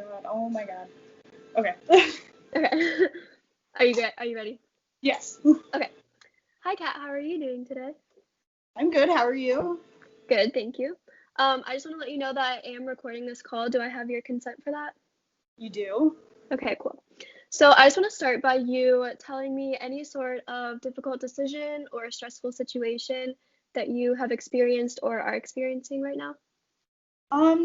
God. Oh my God. Okay. Okay. Are you good? Are you ready? Yes. Okay. Hi, Kat. How are you doing today? I'm good. How are you? Good, thank you. I just want to let you know that I am recording this call. Do I have your consent for that? You do? Okay, cool. So I just want to start by you telling me any sort of difficult decision or stressful situation that you have experienced or are experiencing right now.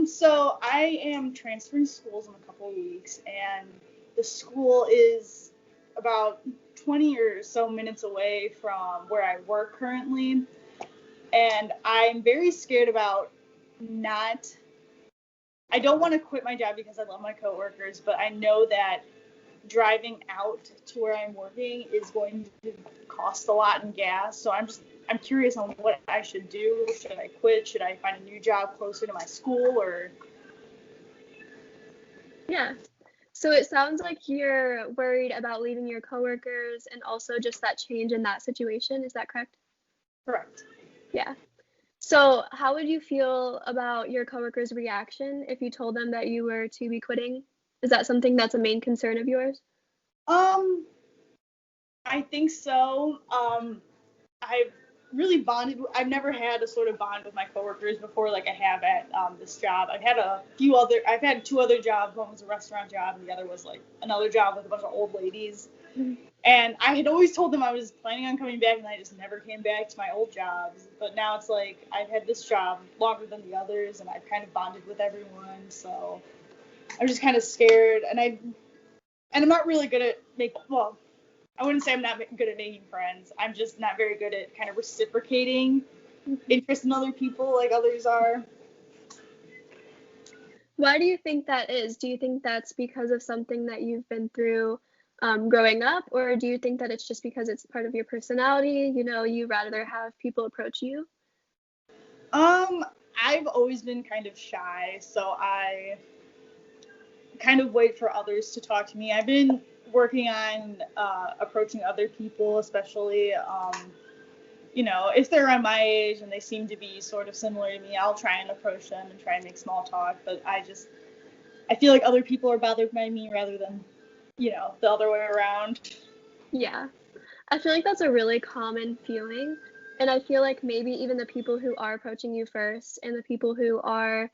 So I am transferring schools in a couple of weeks, and the school is about 20 or so minutes away from where I work currently, and I'm very scared about not. I don't want to quit my job because I love my coworkers, but I know that driving out to where I'm working is going to cost a lot in gas. So I'm curious on what I should do. Should I quit? Should I find a new job closer to my school or Yeah. So it sounds like you're worried about leaving your coworkers and also just that change in that situation. Is that correct? correct? Yeah. So how would you feel about your coworkers' reaction if you told them that you were to be quitting? Is that something that's a main concern of yours? Um, I think so. I've really bonded. I've never had a sort of bond with my coworkers before, like I have at this job. I've had two other jobs. One was a restaurant job, and the other was like another job with a bunch of old ladies. Mhm. And I had always told them I was planning on coming back, and I just never came back to my old jobs. But now it's like I've had this job longer than the others, and I've kind of bonded with everyone. So I'm just kind of scared, and I'm not really good at well, I wouldn't say I'm not good at making friends. I'm just not very good at kind of reciprocating Mhm. interest in other people like others are. Why do you think that is? Do you think that's because of something that you've been through growing up, or do you think that it's just because it's part of your personality? You know, you rather have people approach you? Um, I've always been kind of shy, so I kind of wait for others to talk to me. I've been working on approaching other people, especially if they're around my age and they seem to be sort of similar to me, I'll try and approach them and try and make small talk. But I feel like other people are bothered by me rather than, the other way around. Yeah. I feel like that's a really common feeling. And I feel like maybe even the people who are approaching you first and the people who are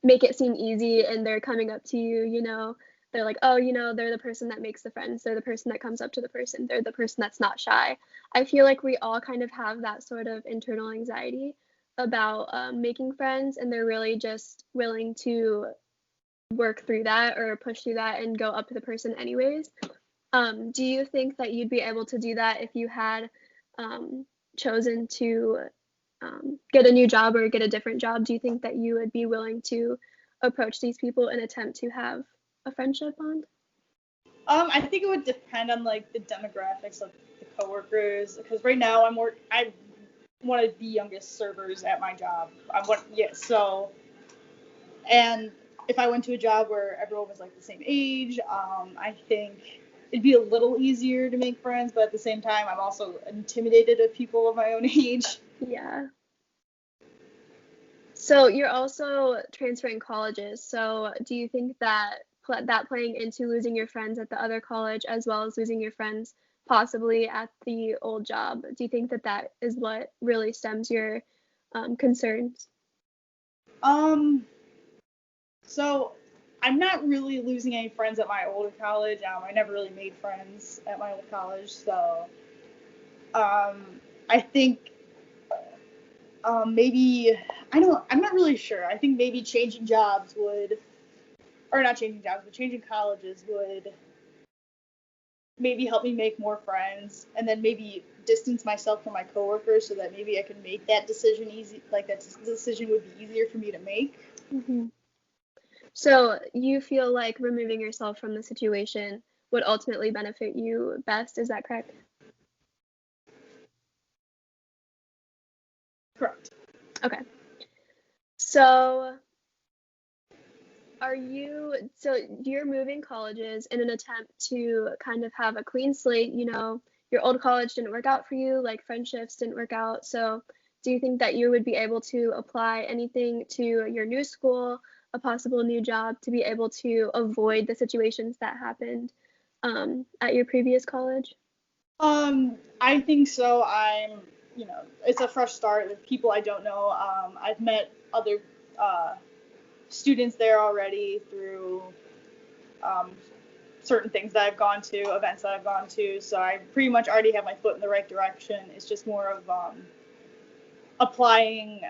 make it seem easy and they're coming up to you, they're like, oh, they're the person that makes the friends. They're the person that comes up to the person. They're the person that's not shy. I feel like we all kind of have that sort of internal anxiety about making friends, and they're really just willing to work through that or push through that and go up to the person anyways. Do you think that you'd be able to do that if you had chosen to get a new job or get a different job? Do you think that you would be willing to approach these people and attempt to have a friendship bond? I think it would depend on like the demographics of the coworkers because right now I'm one of the youngest servers at my job. So and if I went to a job where everyone was like the same age, I think it'd be a little easier to make friends, but at the same time, I'm also intimidated of people of my own age. Yeah. So you're also transferring colleges. So do you think that that playing into losing your friends at the other college as well as losing your friends possibly at the old job, do you think that that is what really stems your concerns? Um, so I'm not really losing any friends at my older college. I never really made friends at my old college, so I think maybe I'm not really sure. I think maybe changing jobs would, or not changing jobs, but changing colleges would maybe help me make more friends, and then maybe distance myself from my coworkers so that maybe I can make that decision easy. Like that decision would be easier for me to make. Hmm. So you feel like removing yourself from the situation would ultimately benefit you best, is that correct? Correct. Okay. So so you're moving colleges in an attempt to kind of have a clean slate, your old college didn't work out for you, like friendships didn't work out. So do you think that you would be able to apply anything to your new school, a possible new job to be able to avoid the situations that happened at your previous college? I think so. It's a fresh start with people I don't know. I've met other students there already through um, certain things that I've gone to, events that I've gone to. So I pretty much already have my foot in the right direction. It's just more of applying,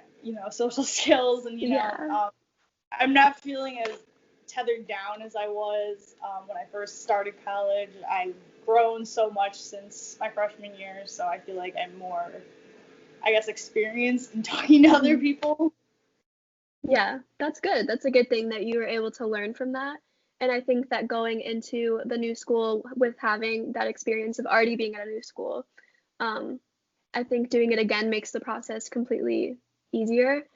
social skills and, Yeah. I'm not feeling as tethered down as I was when I first started college. I've grown so much since my freshman year, so I feel like I'm more, I guess, experienced in talking to other people. Yeah, that's good. That's a good thing that you were able to learn from that. And I think that going into the new school with having that experience of already being at a new school, um, I think doing it again makes the process completely easier.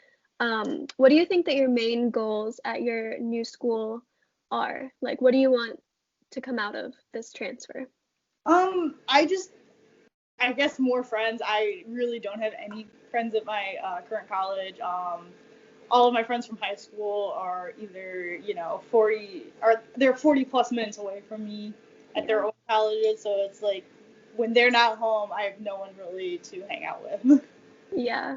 What do you think that your main goals at your new school are? Like, what do you want to come out of this transfer? I guess more friends. I really don't have any friends at my current college. All of my friends from high school are either 40 or they're 40 plus minutes away from me at their Yeah. own colleges, so it's like when they're not home I have no one really to hang out with. Yeah.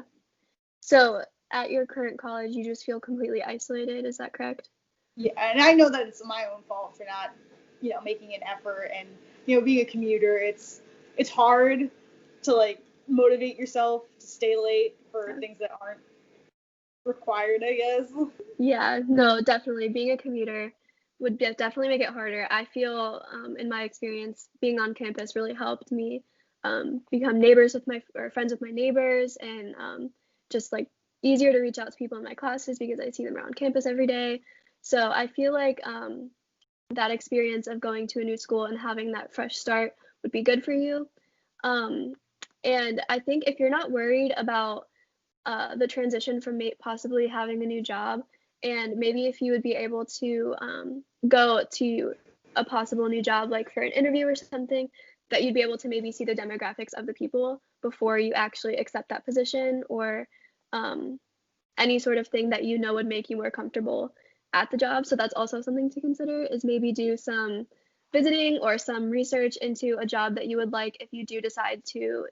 So at your current college, you just feel completely isolated, is that correct? Yeah, and I know that it's my own fault for not making an effort, and being a commuter, it's hard to like motivate yourself to stay late for things that aren't required, I guess. Yeah, no, definitely. Being a commuter would definitely make it harder. I feel, in my experience, being on campus really helped me become neighbors with my or friends with my neighbors, and just like easier to reach out to people in my classes because I see them around campus every day. So I feel like that experience of going to a new school and having that fresh start would be good for you. Um, and I think if you're not worried about the transition from possibly having a new job, and maybe if you would be able to go to a possible new job, like for an interview or something, that you'd be able to maybe see the demographics of the people before you actually accept that position, or um, any sort of thing that you know would make you more comfortable at the job. So that's also something to consider, is maybe do some visiting or some research into a job that you would like if you do decide to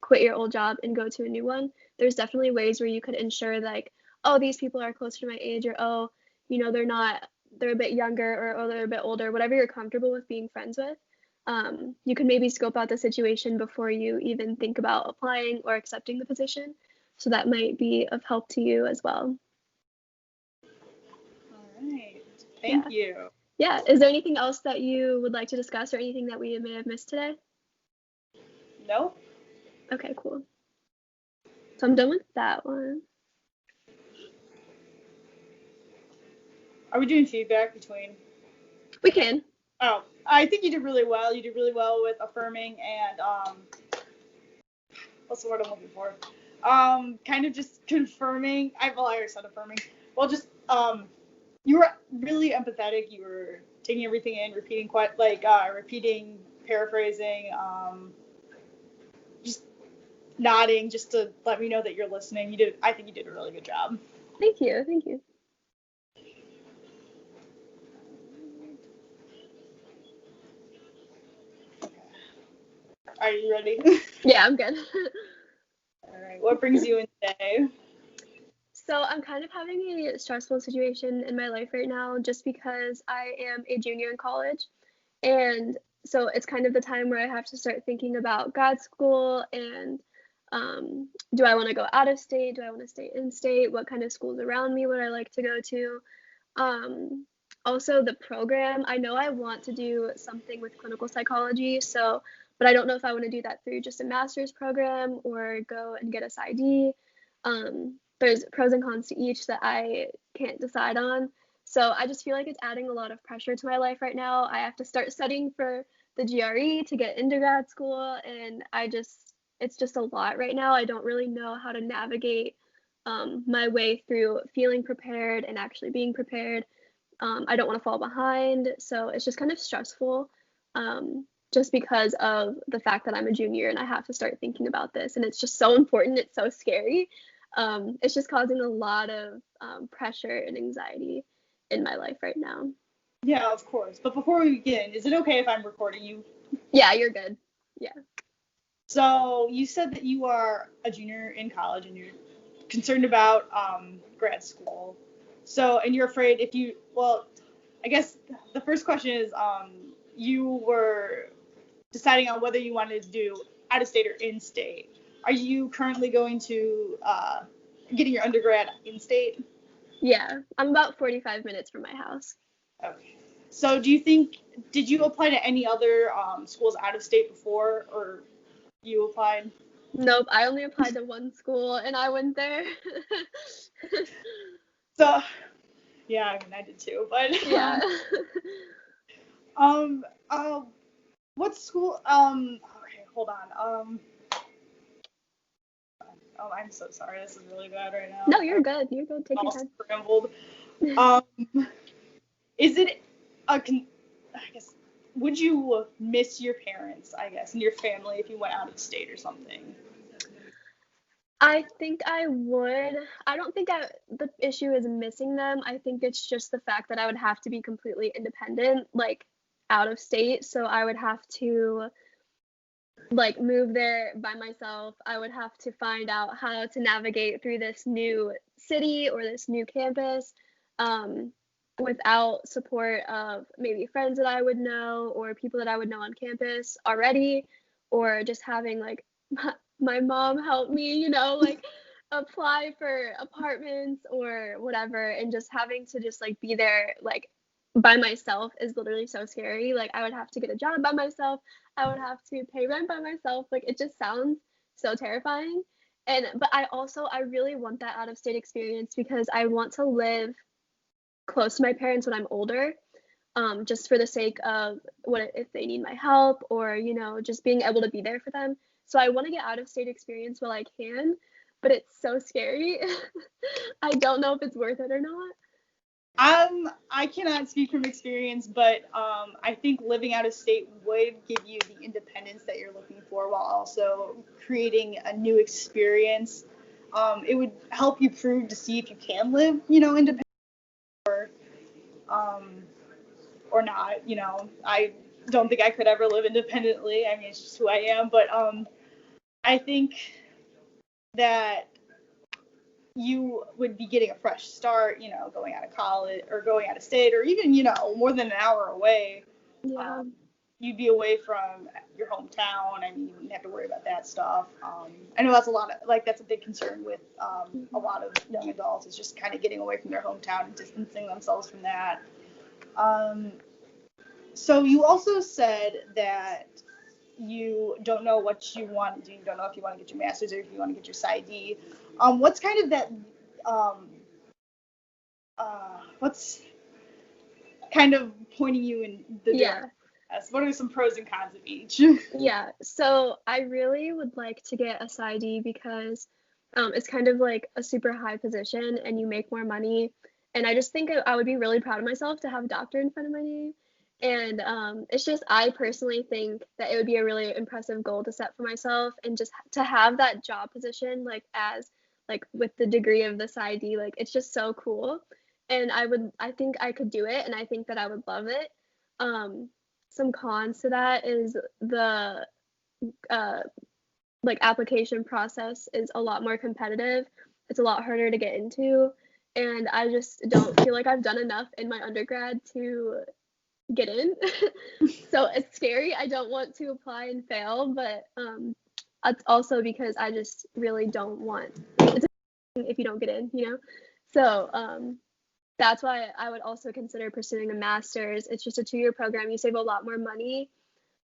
quit your old job and go to a new one. There's definitely ways where you could ensure like, oh, these people are closer to my age, or oh, they're a bit younger, or oh, they're a bit older, whatever you're comfortable with being friends with. You could maybe scope out the situation before you even think about applying or accepting the position. So that might be of help to you as well. All right. Yeah. Thank you. Yeah. Is there anything else that you would like to discuss, or anything that we may have missed today? Nope. Okay, cool. So I'm done with that one. Are we doing feedback between? We can. Oh, I think you did really well. You did really well with affirming and what's the word I'm looking for? Kind of just confirming. Well, I already said affirming. Well, just you were really empathetic. You were taking everything in, repeating repeating, paraphrasing, just nodding, just to let me know that you're listening. I think you did a really good job. Thank you. Thank you. Are you ready? Yeah, I'm good. All right. What brings you in today? So I'm kind of having a stressful situation in my life right now just because I am a junior in college. And so it's kind of the time where I have to start thinking about grad school, and do I want to go out of state? Do I want to stay in state? What kind of schools around me would I like to go to? Um, Also, the program, I know I want to do something with clinical psychology, so, but I don't know if I want to do that through just a master's program or go and get a PsyD. There's pros and cons to each that I can't decide on. So I just feel like it's adding a lot of pressure to my life right now. I have to start studying for the GRE to get into grad school, and it's just a lot right now. I don't really know how to navigate my way through feeling prepared and actually being prepared. I don't want to fall behind, so it's just kind of stressful, just because of the fact that I'm a junior and I have to start thinking about this, and it's just so important. It's so scary. It's just causing a lot of pressure and anxiety in my life right now. Yeah, of course. But before we begin, is it okay if I'm recording you? Yeah, you're good. Yeah. So you said that you are a junior in college and you're concerned about grad school. So, and you're afraid if you, well, I guess the first question is you were deciding on whether you wanted to do out of state or in state. Are you currently going to getting your undergrad in state? Yeah, I'm about 45 minutes from my house. Okay. So do you think, did you apply to any other schools out of state before, or you applied? Nope, I only applied to one school and I went there. So, yeah, I mean, I did too, but Yeah. um, uh, what school? Okay, hold on. Oh, I'm so sorry. This is really bad right now. No, you're good. You're good. Take I'm your all time. scrambled. Um, is it I guess, would you miss your parents, I guess, and your family if you went out of state or something? I think I would. I don't think the issue is missing them. I think it's just the fact that I would have to be completely independent, like out of state. So I would have to like move there by myself. I would have to find out how to navigate through this new city or this new campus um, without support of maybe friends that I would know or people that I would know on campus already, or just having like my mom help me, like apply for apartments or whatever, and just having to just like be there like by myself is literally so scary. Like I would have to get a job by myself. I would have to pay rent by myself. Like it just sounds so terrifying. But I really want that out of state experience because I want to live close to my parents when I'm older. Just for the sake of what if they need my help, or just being able to be there for them. So I want to get out of state experience while I can, but it's so scary. I don't know if it's worth it or not. I cannot speak from experience, but I think living out of state would give you the independence that you're looking for while also creating a new experience. It would help you prove to see if you can live, independently um, or not. I don't think I could ever live independently. I mean, it's just who I am. But I think that you would be getting a fresh start, going out of college or going out of state, or even, more than an hour away. Yeah. You'd be away from your hometown. I mean, you wouldn't have to worry about that stuff. I know that's that's a big concern with a lot of young adults, is just kind of getting away from their hometown and distancing themselves from that. So you also said that you don't know what you want to do. You don't know if you want to get your master's or if you want to get your PsyD. What's kind of that? What's kind of pointing you in the direction? What are some pros and cons of each? Yeah. So I really would like to get a PsyD because it's kind of like a super high position and you make more money. And I just think I would be really proud of myself to have a doctor in front of my name. And it's just, I personally think that it would be a really impressive goal to set for myself, and just to have that job position, like as like with the degree of the PsyD, like it's just so cool. And I think I could do it, and I think that I would love it. Some cons to that is the uh, like application process is a lot more competitive. It's a lot harder to get into, and I just don't feel like I've done enough in my undergrad to get in. So it's scary. I don't want to apply and fail, but it's also because I just really don't want it's if you don't get in. So that's why I would also consider pursuing a master's. It's just a 2-year program. You save a lot more money.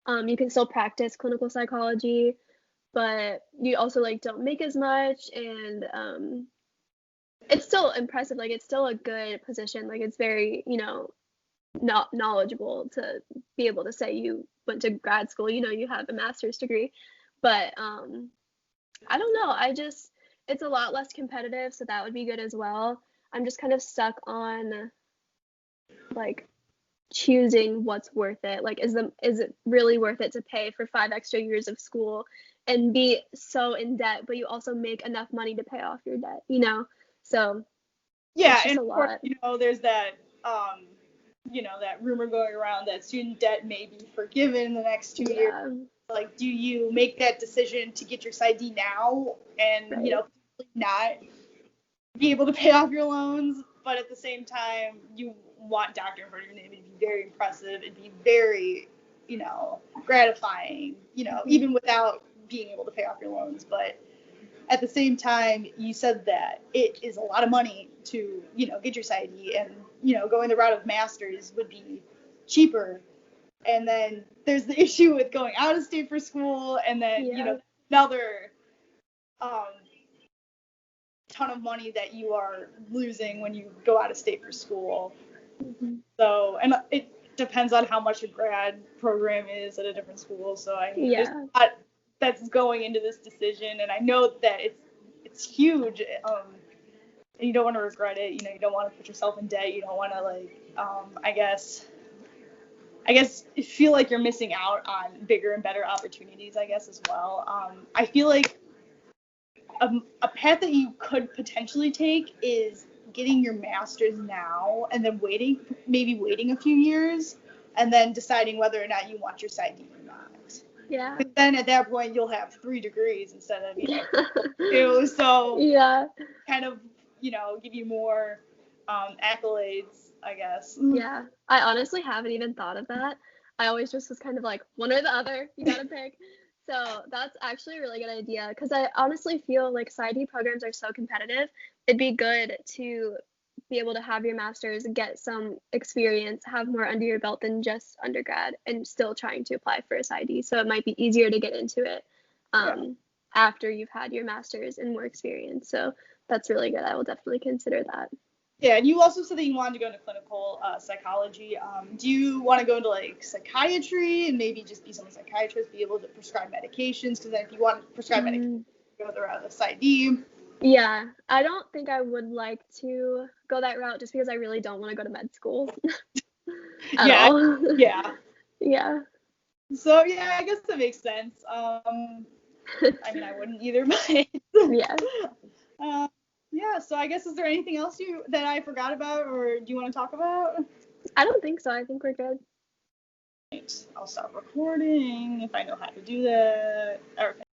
You can still practice clinical psychology, but you also like don't make as much, and it's still impressive. Like it's still a good position. Like it's very, not knowledgeable to be able to say you went to grad school, you have a master's degree. But I don't know. It's a lot less competitive, so that would be good as well. I'm just kind of stuck on like choosing what's worth it. Like is it really worth it to pay for 5 extra years of school and be so in debt, but you also make enough money to pay off your debt, you know? So Yeah, it's just and a of course, lot. you know, there's that, that rumor going around that student debt may be forgiven in the next 2 years. Yeah, Like, do you make that decision to get your PsyD now and, right. not be able to pay off your loans, but at the same time, you want doctor in front of your name to be very impressive and be very, gratifying, even without being able to pay off your loans. But at the same time, you said that it is a lot of money to, get your PsyD, and, going the route of masters would be cheaper. And then there's the issue with going out of state for school, and then, Yeah. another um, ton of money that you are losing when you go out of state for school. Mm-hmm. So, and it depends on how much a grad program is at a different school. So, I mean, there's a lot that's going into this decision, and I know that it's huge. And you don't want to regret it. You don't want to put yourself in debt. You don't want to I guess feel like you're missing out on bigger and better opportunities, I guess, as well. I feel like a path that you could potentially take is getting your master's now and then maybe waiting a few years and then deciding whether or not you want your PsyD or not. Yeah. But then at that point, you'll have 3 degrees instead of, 2. So Yeah. kind of, give you more accolades, I guess. Yeah. I honestly haven't even thought of that. I always just was kind of like one or the other. You gotta pick. So that's actually a really good idea because I honestly feel like PsyD programs are so competitive. It'd be good to be able to have your master's, get some experience, have more under your belt than just undergrad, and still trying to apply for a PsyD. So it might be easier to get into it after you've had your master's and more experience. So that's really good. I will definitely consider that. Yeah, and you also said that you wanted to go into clinical psychology. Do you want to go into like psychiatry and maybe just be some psychiatrist, be able to prescribe medications? Because then if you want to prescribe medications, go the route of PsyD. Yeah, I don't think I would like to go that route just because I really don't want to go to med school at all. Yeah. Yeah. So yeah, I guess that makes sense. I mean, I wouldn't either, but Yeah. Yeah. So I guess, is there anything else that I forgot about, or do you want to talk about? I don't think so. I think we're good. Right. I'll stop recording if I know how to do that. Okay.